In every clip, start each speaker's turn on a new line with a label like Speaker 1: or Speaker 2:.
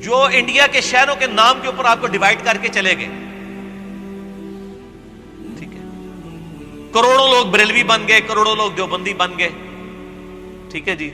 Speaker 1: جو انڈیا کے شہروں کے نام کے اوپر آپ کو ڈیوائڈ کر کے چلے گئے. ٹھیک ہے, کروڑوں لوگ بریلوی بن گئے, کروڑوں لوگ دیوبندی بن گئے. ٹھیک ہے جی,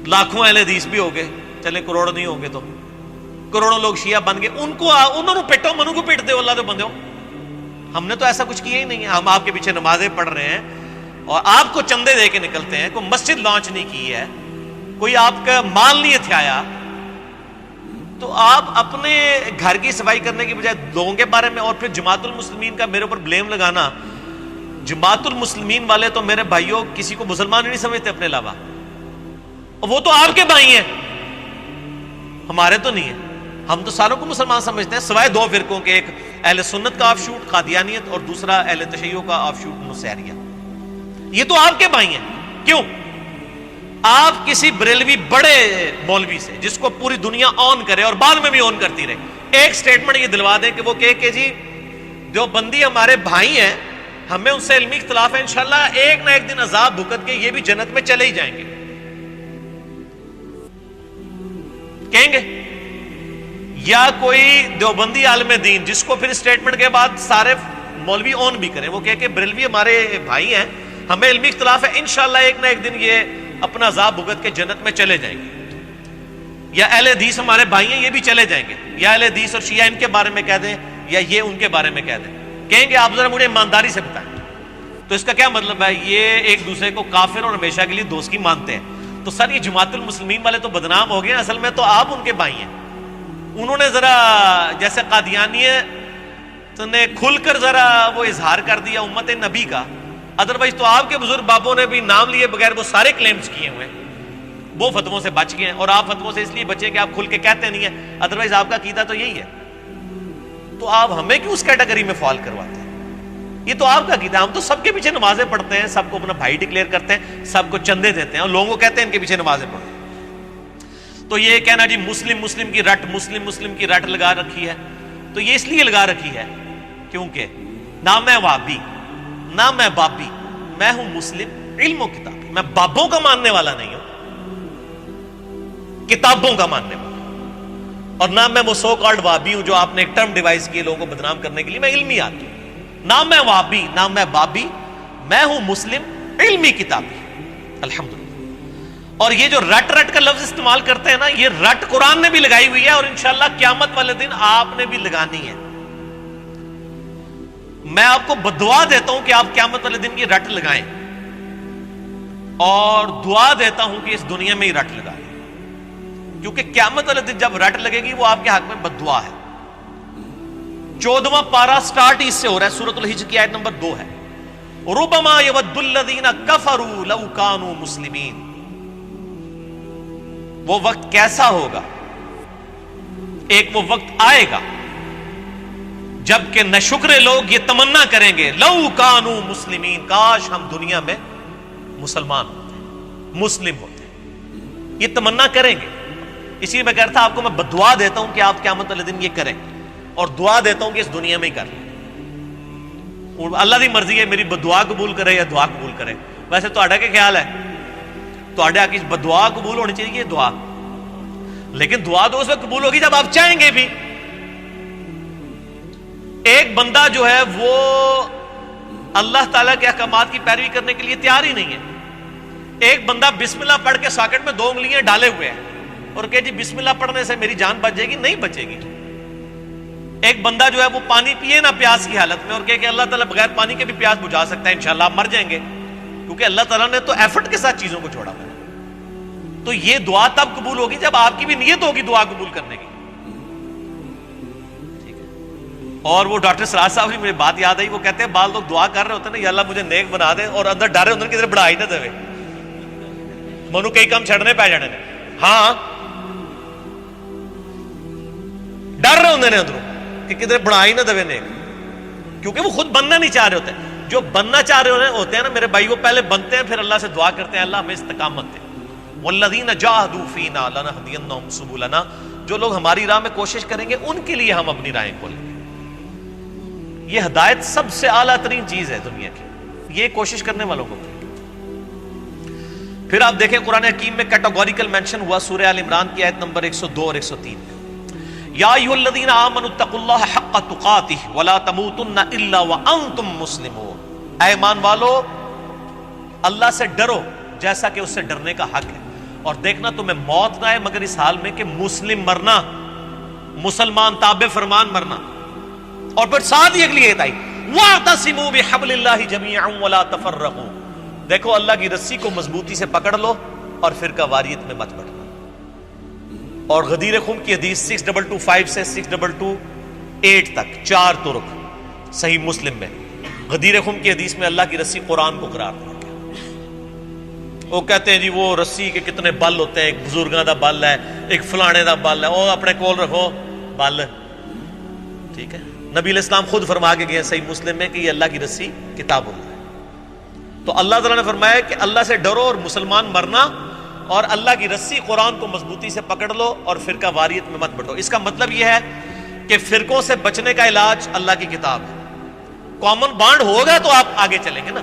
Speaker 1: لاکھوں اہل حدیث بھی ہو گئے, چلے کروڑ نہیں ہوں گے تو کروڑوں لوگ شیعہ بن گئے. انہوں نے پیٹو منو کو پیٹ دے اللہ دے بندے. ہم نے تو ایسا کچھ کیا ہی نہیں ہے. ہم آپ کے پیچھے نمازیں پڑھ رہے ہیں اور آپ کو چندے دے کے نکلتے ہیں. کوئی مسجد لانچ نہیں کی ہے, کوئی آپ کا مال نہیں ہتھیایا, تو آپ اپنے گھر کی صفائی کرنے کی بجائے لوگوں کے بارے میں. اور پھر جماعت المسلمین کا میرے اوپر بلیم لگانا. جماعت المسلمین والے تو میرے بھائیوں کسی کو مسلمان نہیں سمجھتے اپنے علاوہ, اور وہ تو آپ کے بھائی ہیں, ہمارے تو نہیں ہیں. ہم تو ساروں کو مسلمان سمجھتے ہیں سوائے دو فرقوں کے, ایک اہل سنت کا آف شوٹ قادیانیت اور دوسرا اہل تشیع کا آف شوٹ نصیریہ. یہ تو آپ کے بھائی ہیں. کیوں؟ آپ کسی بریلوی بڑے مولوی سے جس کو پوری دنیا آن کرے اور بعد میں بھی آن کرتی رہے, ایک سٹیٹمنٹ یہ دلوا دیں کہ وہ کہ جی دیوبندی ہمارے بھائی ہیں, ہمیں ان سے علمی اختلاف ہے, انشاءاللہ ایک نہ ایک دن عذاب بھگت کے یہ بھی جنت میں چلے ہی جائیں گے. کہیں گے؟ یا کوئی دیوبندی عالم دین جس کو پھر سٹیٹمنٹ کے بعد سارے مولوی آن بھی کریں, وہ کہ بریلوی ہمارے بھائی ہیں, ہمیں علمی اختلاف ہے, انشاءاللہ ایک نہ ایک دن یہ اپنا عذاب بھگت کے جنت میں چلے جائیں گے. یا اہل حدیث ہمارے بھائی ہیں, یہ بھی چلے جائیں گے. یا اہل حدیث اور شیعہ ان کے بارے میں کہہ دیں, یا یہ ان کے بارے میں کہہ دیں. کہیں گے آپ ذرا مجھے ایمانداری سے بتائیں. تو اس کا کیا مطلب ہے؟ یہ ایک دوسرے کو کافر اور ہمیشہ کے لیے دوست کی مانتے ہیں. تو سر یہ جماعت المسلمین والے تو بدنام ہو گئے, اصل میں تو آپ ان کے بھائی ہیں. انہوں نے ذرا جیسے قادیانیت نے کھل کر ذرا وہ اظہار کر دیا امت نبی کا, ادروائز تو آپ کے بزرگ بابوں نے بھی نام لیے بغیر وہ سارے کلیمز کیے ہوئے, وہ فتووں سے بچ گئے ہیں. اور آپ فتووں سے اس لیے بچے کہ آپ کھل کے کہتے نہیں ہیں, ادروائز آپ کا عقیدہ تو یہی ہے. تو آپ ہمیں کیوں اس کیٹیگری میں فال کرواتے ہیں؟ یہ تو آپ کا عقیدہ. ہم تو سب کے پیچھے نمازیں پڑھتے ہیں, سب کو اپنا بھائی ڈکلیئر کرتے ہیں, سب کو چندے دیتے ہیں, اور لوگوں کو کہتے ہیں ان کے پیچھے نمازیں پڑھو. تو یہ کہنا جی مسلم کی رٹ, مسلم کی رٹ لگا رکھی ہے, تو یہ اس لیے لگا رکھی ہے کیونکہ نہ میں وہابی نہ میں بابی, میں ہوں مسلم علم و کتاب. میں بابوں کا ماننے والا نہیں ہوں, کتابوں کا ماننے والا. اور نہ میں وہ سو کالڈ وہابی ہوں جو آپ نے ایک ٹرم ڈیوائز کی لوگوں کو بدنام کرنے کے لیے. میں علمی آدمی ہوں. نہ میں وہابی نہ میں بابی, میں ہوں مسلم علمی کتابی. الحمدللہ. اور یہ جو رٹ کا لفظ استعمال کرتے ہیں نا, یہ رٹ قرآن نے بھی لگائی ہوئی ہے, اور انشاءاللہ قیامت والے دن آپ نے بھی لگانی ہے. میں آپ کو بدعا دیتا ہوں کہ آپ قیامت والے دن کی رٹ لگائیں, اور دعا دیتا ہوں کہ اس دنیا میں ہی رٹ لگائیں, کیونکہ قیامت والے دن جب رٹ لگے گی وہ آپ کے حق میں بددعا ہے. 14واں پارہ سٹارٹ اس سے ہو رہا ہے, سورۃ الحجر کی آیت نمبر 2 ہے. ربما یود الذین کفروا لو کانوا مسلمین. وہ وقت کیسا ہوگا؟ ایک وہ وقت آئے گا جبکہ ناشکرے لوگ یہ تمنا کریں گے, لو کانوا مسلمین, کاش ہم دنیا میں مسلمان ہوتے, مسلم ہوتے. یہ تمنا کریں گے. اسی لیے میں کہتا تھا آپ کو میں بدعا دیتا ہوں کہ آپ قیامت والے دن یہ کریں, اور دعا دیتا ہوں کہ اس دنیا میں ہی کر لیں. اللہ دی مرضی ہے میری بدعا قبول کرے یا دعا قبول کرے. ویسے تہاڈا کیا خیال ہے؟ تہاڈا کی بدعا قبول ہونی چاہیے دعا, لیکن دعا تو اس وقت قبول ہوگی جب آپ چاہیں گے بھی. ایک بندہ جو ہے وہ اللہ تعالیٰ کے احکامات کی پیروی کرنے کے لیے تیار ہی نہیں ہے. ایک بندہ بسم اللہ پڑھ کے ساکٹ میں 2 انگلیاں ڈالے ہوئے ہیں اور کہ جی بسم اللہ پڑھنے سے میری جان بچ جائے گی, نہیں بچے گی. ایک بندہ جو ہے وہ پانی پیے نا پیاس کی حالت میں, اور کہ اللہ تعالیٰ بغیر پانی کے بھی پیاس بجھا سکتا ہے, انشاءاللہ آپ مر جائیں گے, کیونکہ اللہ تعالیٰ نے تو ایفرٹ کے ساتھ چیزوں کو چھوڑا ہے. تو یہ دعا تب قبول ہوگی جب آپ کی بھی نیت ہوگی دعا قبول کرنے کی. ٹھیک ہے. اور وہ ڈاکٹر سراج صاحب کی مجھے بات یاد آئی, وہ کہتے ہیں بعض لوگ دعا کر رہے ہوتے ہیں نا, یا اللہ مجھے نیک بنا دے, اور اندر ڈر رہے ہوتے ہیں کہ ادھر بڑھا ہی نہ دے, منو کئی کام چھڑنے پہ جانے. ہاں ڈر رہے ہوتے ہیں اندروں کہ کدھر بڑھا ہی نہ دے نیک, کیونکہ وہ خود بننا نہیں چاہ رہے ہوتے. جو بننا چاہ رہے ہوتے ہیں نا میرے بھائی, وہ پہلے بنتے ہیں, پھر اللہ سے دعا کرتے ہیں اللہ ہمیں استقامت دے. والذین جاہدوا فینا لنہدینہم سبلنا. جو لوگ ہماری راہ میں کوشش کریں گے ان کے لیے ہم اپنی راہیں کھولیں گے. یہ ہدایت سب سے اعلیٰ ترین چیز ہے دنیا کی, یہ کوشش کرنے والوں کو. پھر آپ دیکھیں قرآن حکیم میں کیٹاگوریکل مینشن ہوا سورہ آل عمران کی آیت نمبر 102 اور 103. یا ایھا الذین آمنوا اتقوا اللہ حق تقاتہ ولا تموتن الا وانتم مسلمون، اے ایمان والو اللہ سے ڈرو جیسا کہ اس سے ڈرنے کا حق ہے، اور دیکھنا تمہیں موت نہ آئے مگر اس حال میں کہ مسلم مرنا، مسلمان تابع فرمان مرنا۔ اور پھر ساتھ ہی اگلی ایت آئی واعتصموا بحبل اللہ جميعا ولا تفرقوا، دیکھو اللہ کی رسی کو مضبوطی سے پکڑ لو اور فرقہ واریت میں مت بٹنا۔ اور غدیر خم کی حدیث 6225 سے 6228 تک 4 طرق صحیح مسلم میں، غدیر خم کی حدیث میں اللہ کی رسی قرآن کو قرار دیا گیا۔ وہ کہتے ہیں جی وہ رسی کے کتنے بل ہوتے ہیں، ایک بزرگاں دا بل ہے، ایک فلانے دا بل ہے، وہ اپنے کول رکھو بل، ٹھیک ہے۔ نبی علیہ السلام خود فرما کے گئے صحیح مسلم میں کہ یہ اللہ کی رسی کتاب اللہ ہے۔ تو اللہ تعالیٰ نے فرمایا کہ اللہ سے ڈرو اور مسلمان مرنا، اور اللہ کی رسی قرآن کو مضبوطی سے پکڑ لو اور فرقہ واریت میں مت بٹو۔ اس کا مطلب یہ ہے کہ فرقوں سے بچنے کا علاج اللہ کی کتاب ہے۔ کامن بانڈ ہوگا تو آپ آگے چلیں گے نا،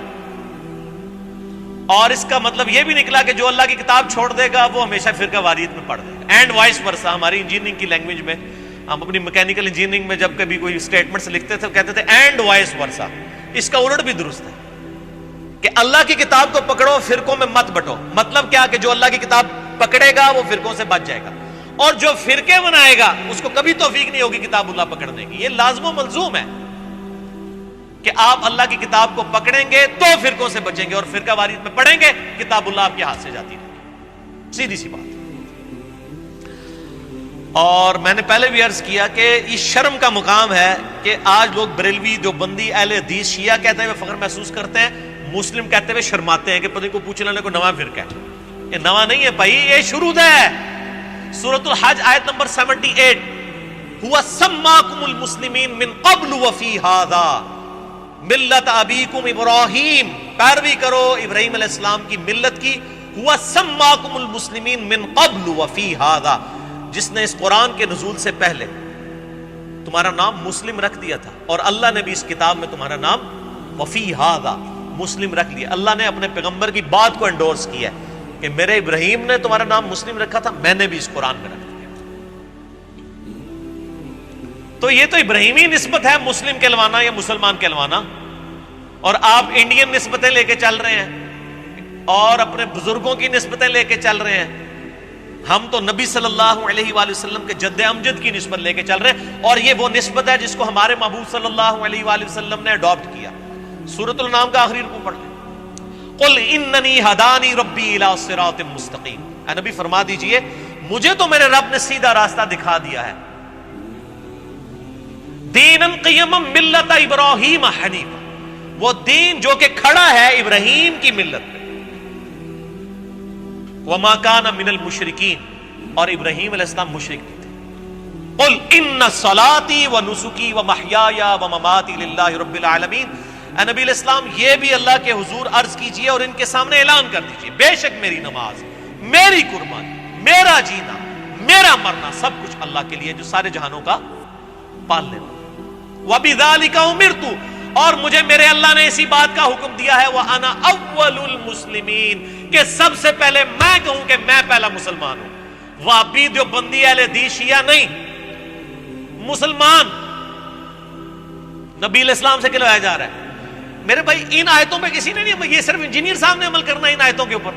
Speaker 1: اور اس کا مطلب یہ بھی نکلا کہ جو اللہ کی کتاب چھوڑ دے گا وہ ہمیشہ فرقہ واریت میں پڑ دے گا، اینڈ وائس ورسا۔ ہماری انجینئرنگ کی لینگویج میں، ہم اپنی میکینیکل انجینئرنگ میں جب کبھی کوئی اسٹیٹمنٹس لکھتے تھے کہتے تھے اینڈ وائس ورسا، اس کا الٹ بھی درست ہے کہ اللہ کی کتاب کو پکڑو فرقوں میں مت بٹو۔ مطلب کیا کہ جو اللہ کی کتاب پکڑے گا وہ فرقوں سے بچ جائے گا، اور جو فرقے بنائے گا اس کو کبھی توفیق نہیں ہوگی کتاب اللہ پکڑنے کی۔ یہ لازم و ملزوم ہے کہ آپ اللہ کی کتاب کو پکڑیں گے تو فرقوں سے بچیں گے، اور فرقہ واریت میں پڑھیں گے کتاب اللہ آپ کے ہاتھ سے جاتی رہے گی، سیدھی سی بات۔ اور میں نے پہلے بھی عرض کیا کہ یہ شرم کا مقام ہے کہ آج لوگ بریلوی، دیوبندی، اہل حدیث، شیعہ کہتے ہوئے فخر محسوس کرتے ہیں، مسلم کہتے ہوئے شرماتے ہیں کہ پتہ کو پوچھ لینے کو نواں فرقہ ہے۔ یہ نواں نہیں ہے بھائی، یہ شروع ہے۔ سورۃ الحج آیت نمبر 78، هو سماکم المسلمین من قبل وفی ھذا ملت ابیکم ابراہیم، پیروی کرو ابراہیم علیہ السلام کی ملت کی۔ هو سماکم المسلمین من قبل وفی ھذا، جس نے اس قرآن کے نزول سے پہلے تمہارا نام مسلم رکھ دیا تھا، اور اللہ نے بھی اس کتاب میں تمہارا نام وفی ھذا مسلم رکھ لیا۔ اللہ نے اپنے پیغمبر کی بات کو انڈورس کیا ہے کہ میرے ابراہیم نے تمہارا نام مسلم رکھا تھا، میں نے بھی اس قرآن میں رکھ دیا۔ تو یہ تو ابراہیمی نسبت ہے مسلم کہلوانا یا مسلمان کہلوانا، اور آپ انڈین نسبتیں لے کے چل رہے ہیں اور اپنے بزرگوں کی نسبتیں لے کے چل رہے ہیں۔ ہم تو نبی صلی اللہ علیہ وآلہ وسلم کے جد امجد کی نسبت لے کے چل رہے ہیں، اور یہ وہ نسبت ہے جس کو ہمارے محبوب صلی اللہ علیہ وآلہ وسلم نے اڈاپٹ کیا۔ سورۃ الانعام کا آخری رکوع پڑھ لیں، قل اننی ہدانی ربی الی صراط مستقیم، اے نبی فرما دیجئے مجھے تو میرے رب نے سیدھا راستہ دکھا دیا ہے، دینا قیما ملت ابراہیم حنیفا، وہ دین جو کہ کھڑا ہے ابراہیم کی ملت پہ، وما کان من المشرکین، اور ابراہیم علیہ السلام مشرک نہیں تھے۔ قل ان صلاتی ونسکی ومحیای ومماتی للہ رب العالمین، اے نبی علیہ السلام یہ بھی اللہ کے حضور عرض کیجئے اور ان کے سامنے اعلان کر دیجئے، بے شک میری نماز، میری قربانی، میرا جینا، میرا مرنا سب کچھ اللہ کے لیے جو سارے جہانوں کا پالنے والا۔ وَبِذَلِكَ أُمِرْتُ، اور مجھے میرے اللہ نے اسی بات کا حکم دیا ہے، وَأَنَا أَوَّلُ الْمُسْلِمِينَ، کہ سب سے پہلے میں کہوں کہ میں پہلا مسلمان ہوں۔ وہابی، دیوبندی، اہل حدیث، شیعہ نہیں، مسلمان نبی علیہ السلام سے کہلوایا جا رہا ہے۔ میرے بھائی ان آیتوں پہ کسی نے نہیں، یہ صرف انجینئر صاحب نے عمل کرنا ہے ان آیتوں کے اوپر۔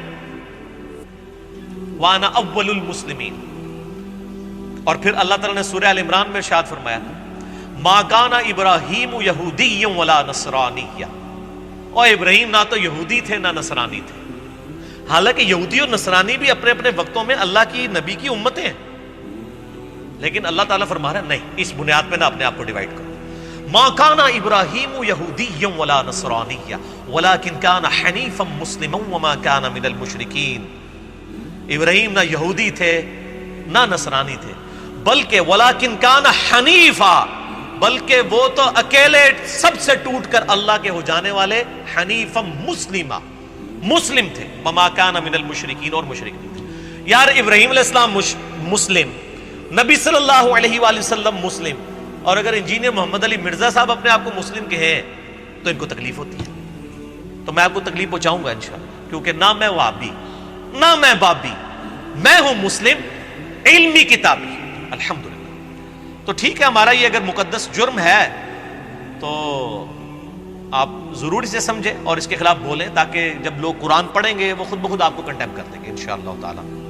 Speaker 1: وَأَنَا أَوَّلُ الْمُسْلِمِينَ، اور پھر اللہ تعالیٰ نے سورہ ال عمران میں ارشاد فرمایا مَا كَانَ إِبْرَاهِيمُ يَهُودِيًّا وَلَا نَصْرَانِيًّا، اور ابراہیم نہ تو یہودی تھے نہ نصرانی تھے، حالانکہ یہودی اور نصرانی بھی اپنے اپنے وقتوں میں اللہ کی نبی کی امتیں ہیں، لیکن اللہ تعالیٰ فرما رہا ہے نہیں، اس بنیاد پہ نہ اپنے آپ کو ڈیوائیڈ کرو۔ مَا كَانَ إِبْرَاهِيمُ يَهُودِيًّا وَلَا نَصْرَانِيًّا وَلَكِنْ كَانَ حَنِيفًا مُسْلِمًا وَمَا كَانَ مِنَ الْمُشْرِكِينَ، ابراہیم نہ یہودی تھے نہ نصرانی تھے، بلکہ وَلَكِنْ كَانَ حَنِيفًا، بلکہ وہ تو اکیلے سب سے ٹوٹ کر اللہ کے ہو جانے والے حنیفا مسلمہ مسلم تھے، وَمَا كَانَ مِنَ الْمُشْرِكِينَ، اور مشرک نہیں تھے۔ یار ابراہیم علیہ السلام مسلم، نبی صلی اللہ علیہ وآلہ وسلم مسلم، اور اگر انجینئر محمد علی مرزا صاحب اپنے آپ کو مسلم کہیں تو ان کو تکلیف ہوتی ہے، تو میں آپ کو تکلیف پہنچاؤں گا انشاءاللہ، کیونکہ نہ میں وہابی نہ میں بابی، میں ہوں مسلم علمی کتابی، الحمدللہ۔ تو ٹھیک ہے، ہمارا یہ اگر مقدس جرم ہے تو آپ ضرور اسے سمجھیں اور اس کے خلاف بولیں، تاکہ جب لوگ قرآن پڑھیں گے وہ خود بخود آپ کو کنڈیم کر دیں گے انشاءاللہ تعالی۔